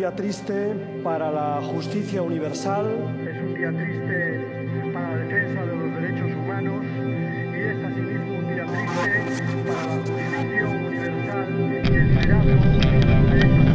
día triste para la justicia universal. Es un día triste para la defensa de los derechos humanos y es asimismo un día triste para la jurisdicción universal y esperado de esta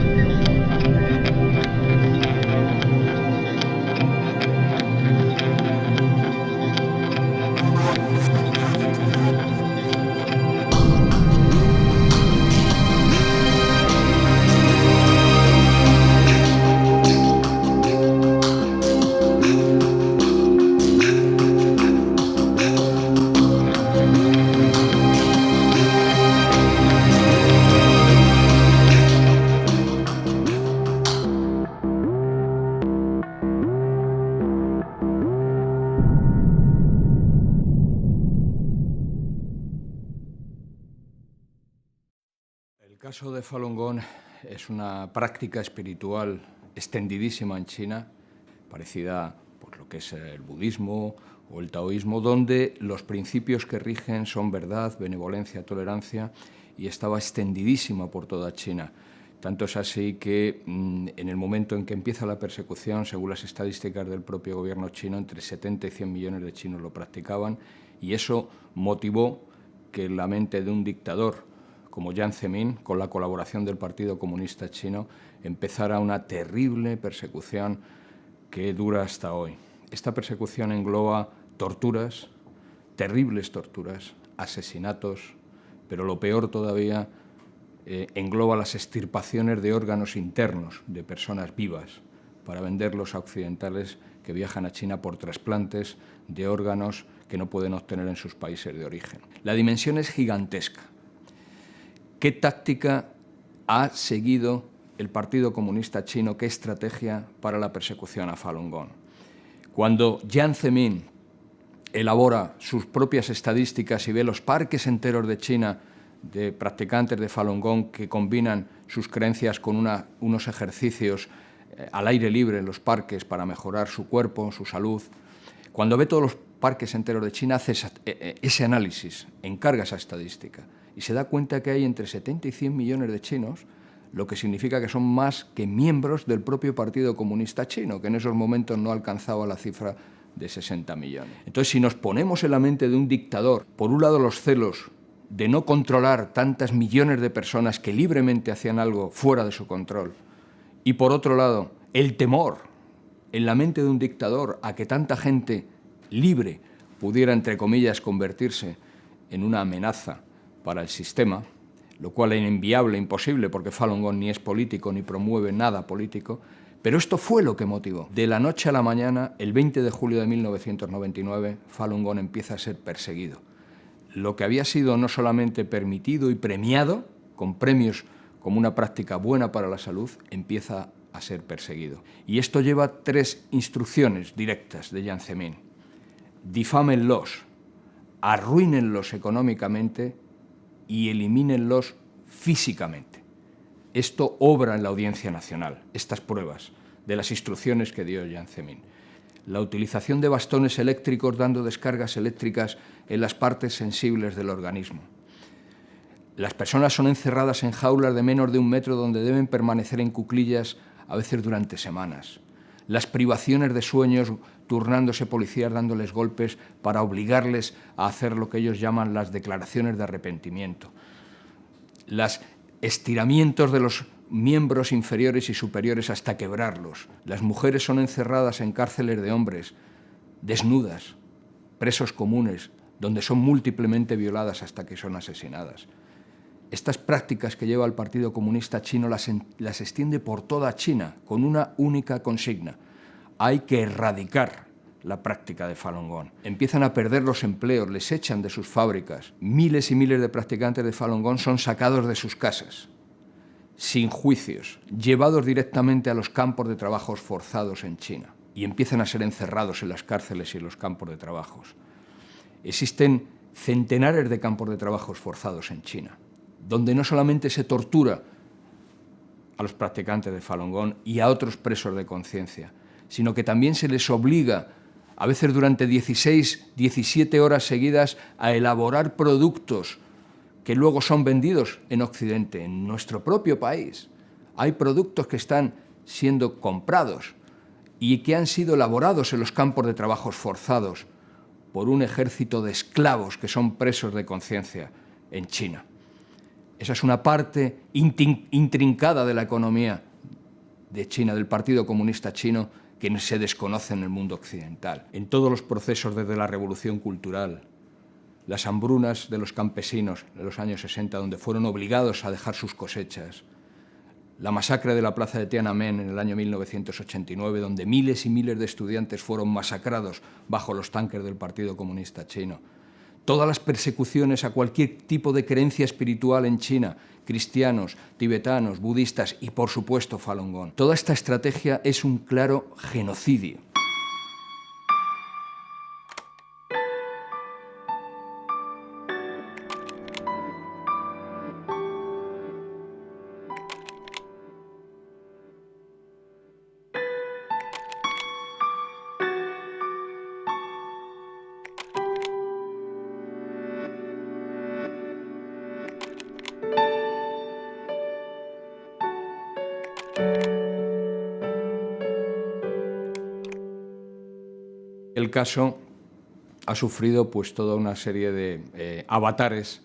El caso de Falun Gong es una práctica espiritual extendidísima en China, parecida por lo que es el budismo o el taoísmo, donde los principios que rigen son verdad, benevolencia, tolerancia, y estaba extendidísima por toda China. Tanto es así que en el momento en que empieza la persecución, según las estadísticas del propio gobierno chino, entre 70 y 100 millones de chinos lo practicaban, y eso motivó que en la mente de un dictador como Jiang Zemin, con la colaboración del Partido Comunista Chino, empezara una terrible persecución que dura hasta hoy. Esta persecución engloba torturas, terribles torturas, asesinatos, pero lo peor todavía, engloba las extirpaciones de órganos internos de personas vivas para venderlos a occidentales que viajan a China por trasplantes de órganos que no pueden obtener en sus países de origen. La dimensión es gigantesca. ¿Qué táctica ha seguido el Partido Comunista Chino? ¿Qué estrategia para la persecución a Falun Gong? Cuando Jiang Zemin elabora sus propias estadísticas y ve los parques enteros de China de practicantes de Falun Gong que combinan sus creencias con unos ejercicios al aire libre en los parques para mejorar su cuerpo, su salud, cuando ve todos los parques enteros de China, hace ese análisis, encarga esa estadística y se da cuenta que hay entre 70 y 100 millones de chinos, lo que significa que son más que miembros del propio Partido Comunista Chino, que en esos momentos no alcanzaba la cifra de 60 millones. Entonces, si nos ponemos en la mente de un dictador, por un lado los celos de no controlar tantas millones de personas que libremente hacían algo fuera de su control, y por otro lado el temor en la mente de un dictador a que tanta gente libre pudiera, entre comillas, convertirse en una amenaza para el sistema, lo cual era inviable, imposible, porque Falun Gong ni es político ni promueve nada político, pero esto fue lo que motivó. De la noche a la mañana, el 20 de julio de 1999, Falun Gong empieza a ser perseguido. Lo que había sido no solamente permitido y premiado, con premios como una práctica buena para la salud, empieza a ser perseguido. Y esto lleva 3 instrucciones directas de Jiang Zemin. Difámenlos, arruínenlos económicamente y elimínenlos físicamente. Esto obra en la Audiencia Nacional, estas pruebas de las instrucciones que dio Jiang Zemin. La utilización de bastones eléctricos dando descargas eléctricas en las partes sensibles del organismo. Las personas son encerradas en jaulas de menos de 1 metro donde deben permanecer en cuclillas a veces durante semanas. Las privaciones de sueños, turnándose policías dándoles golpes para obligarles a hacer lo que ellos llaman las declaraciones de arrepentimiento. Los estiramientos de los miembros inferiores y superiores hasta quebrarlos. Las mujeres son encerradas en cárceles de hombres, desnudas, presos comunes, donde son múltiplemente violadas hasta que son asesinadas. Estas prácticas que lleva el Partido Comunista Chino las extiende por toda China con una única consigna. Hay que erradicar la práctica de Falun Gong. Empiezan a perder los empleos, les echan de sus fábricas. Miles y miles de practicantes de Falun Gong son sacados de sus casas, sin juicios, llevados directamente a los campos de trabajos forzados en China y empiezan a ser encerrados en las cárceles y en los campos de trabajos. Existen centenares de campos de trabajos forzados en China, donde no solamente se tortura a los practicantes de Falun Gong y a otros presos de conciencia, sino que también se les obliga, a veces durante 16, 17 horas seguidas, a elaborar productos que luego son vendidos en Occidente, en nuestro propio país. Hay productos que están siendo comprados y que han sido elaborados en los campos de trabajos forzados por un ejército de esclavos que son presos de conciencia en China. Esa es una parte intrincada de la economía de China, del Partido Comunista Chino, que se desconoce en el mundo occidental. En todos los procesos desde la Revolución Cultural, las hambrunas de los campesinos de los años 60, donde fueron obligados a dejar sus cosechas, la masacre de la plaza de Tiananmen en el año 1989, donde miles y miles de estudiantes fueron masacrados bajo los tanques del Partido Comunista Chino. Todas las persecuciones a cualquier tipo de creencia espiritual en China, cristianos, tibetanos, budistas y, por supuesto, Falun Gong. Toda esta estrategia es un claro genocidio. El caso ha sufrido pues toda una serie de avatares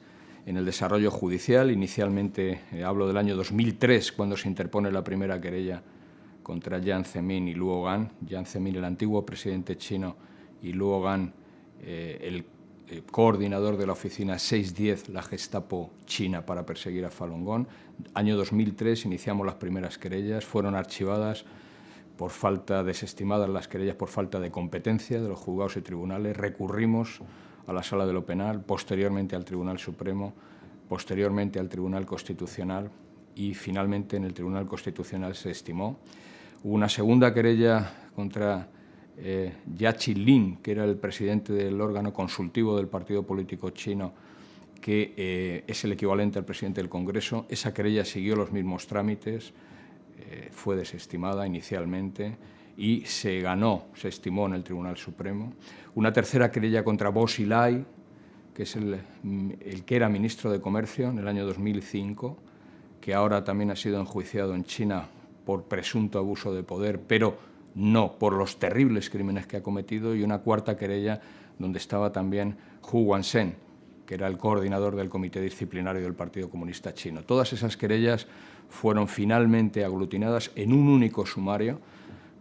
en el desarrollo judicial. Inicialmente hablo del año 2003, cuando se interpone la primera querella contra Jiang Zemin y Luo Gan. Jiang Zemin, el antiguo presidente chino, y Luo Gan, el coordinador de la oficina 610, la Gestapo china, para perseguir a Falun Gong. Año 2003 iniciamos las primeras querellas, fueron archivadas por falta, desestimadas las querellas por falta de competencia de los juzgados y tribunales. Recurrimos a la Sala de lo Penal, posteriormente al Tribunal Supremo, posteriormente al Tribunal Constitucional y finalmente en el Tribunal Constitucional se estimó. Hubo una segunda querella contra Yachi Lin, que era el presidente del órgano consultivo del partido político chino, que es el equivalente al presidente del Congreso. Esa querella siguió los mismos trámites, fue desestimada inicialmente y se estimó en el Tribunal Supremo. Una tercera querella contra Bo Xilai, que es el que era ministro de Comercio en el año 2005, que ahora también ha sido enjuiciado en China por presunto abuso de poder, pero no por los terribles crímenes que ha cometido, y una cuarta querella donde estaba también Hu Guangsheng, que era el coordinador del Comité Disciplinario del Partido Comunista Chino. Todas esas querellas fueron finalmente aglutinadas en un único sumario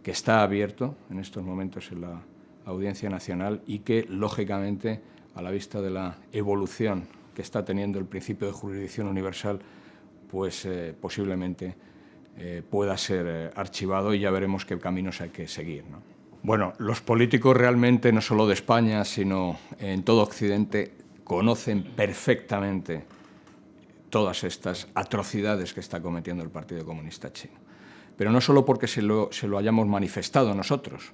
que está abierto en estos momentos en la Audiencia Nacional y que, lógicamente, a la vista de la evolución que está teniendo el principio de jurisdicción universal, pues posiblemente pueda ser archivado y ya veremos qué caminos hay que seguir, ¿no? Bueno, los políticos realmente, no solo de España, sino en todo Occidente, conocen perfectamente todas estas atrocidades que está cometiendo el Partido Comunista Chino. Pero no solo porque se lo hayamos manifestado nosotros,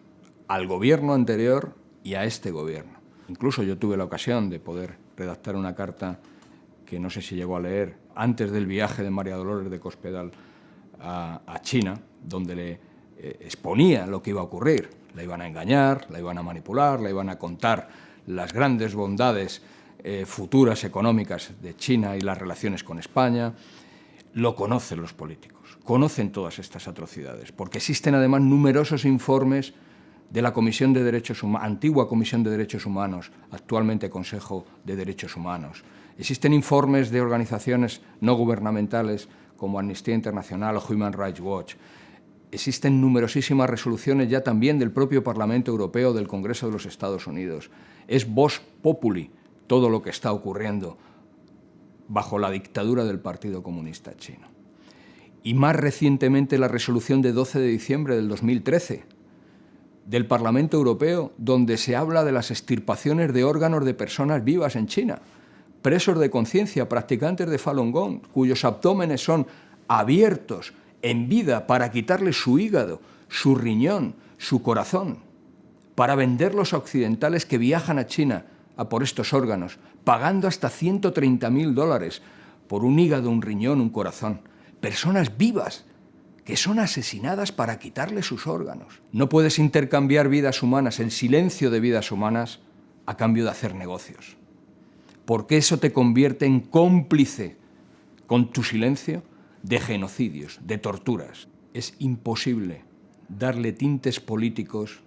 al gobierno anterior y a este gobierno. Incluso yo tuve la ocasión de poder redactar una carta que no sé si llegó a leer antes del viaje de María Dolores de Cospedal a China, donde le exponía lo que iba a ocurrir. La iban a engañar, la iban a manipular, la iban a contar las grandes bondades futuras económicas de China y las relaciones con España. Lo conocen los políticos, conocen todas estas atrocidades, porque existen además numerosos informes de la Comisión de Derechos Humanos, antigua Comisión de Derechos Humanos, actualmente Consejo de Derechos Humanos. Existen informes de organizaciones no gubernamentales como Amnistía Internacional o Human Rights Watch. Existen numerosísimas resoluciones ya también del propio Parlamento Europeo, del Congreso de los Estados Unidos. Es vox populi todo lo que está ocurriendo bajo la dictadura del Partido Comunista Chino. Y más recientemente la resolución de 12 de diciembre del 2013 del Parlamento Europeo, donde se habla de las extirpaciones de órganos de personas vivas en China, presos de conciencia, practicantes de Falun Gong, cuyos abdómenes son abiertos en vida para quitarles su hígado, su riñón, su corazón, para venderlos a occidentales que viajan a China a por estos órganos, pagando hasta $130.000 por un hígado, un riñón, un corazón. Personas vivas que son asesinadas para quitarles sus órganos. No puedes intercambiar vidas humanas, el silencio de vidas humanas, a cambio de hacer negocios. Porque eso te convierte en cómplice, con tu silencio, de genocidios, de torturas. es imposible darle tintes políticos,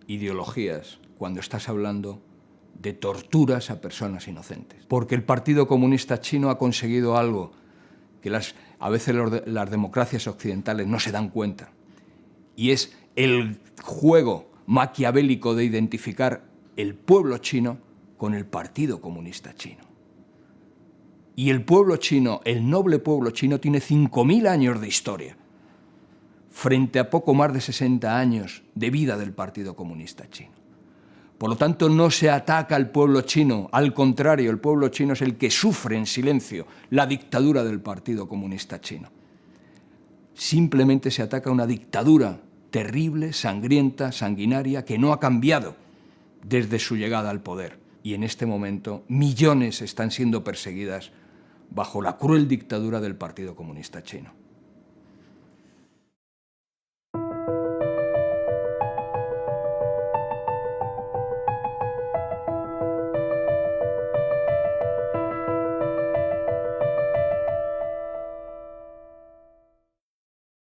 ideologías, cuando estás hablando de torturas a personas inocentes. Porque el Partido Comunista Chino ha conseguido algo que a veces las democracias occidentales no se dan cuenta, y es el juego maquiavélico de identificar el pueblo chino con el Partido Comunista Chino. Y el pueblo chino, el noble pueblo chino, tiene 5.000 años de historia frente a poco más de 60 años de vida del Partido Comunista Chino. Por lo tanto, no se ataca al pueblo chino, al contrario, el pueblo chino es el que sufre en silencio la dictadura del Partido Comunista Chino. Simplemente se ataca una dictadura terrible, sangrienta, sanguinaria, que no ha cambiado desde su llegada al poder. Y en este momento millones están siendo perseguidas bajo la cruel dictadura del Partido Comunista Chino.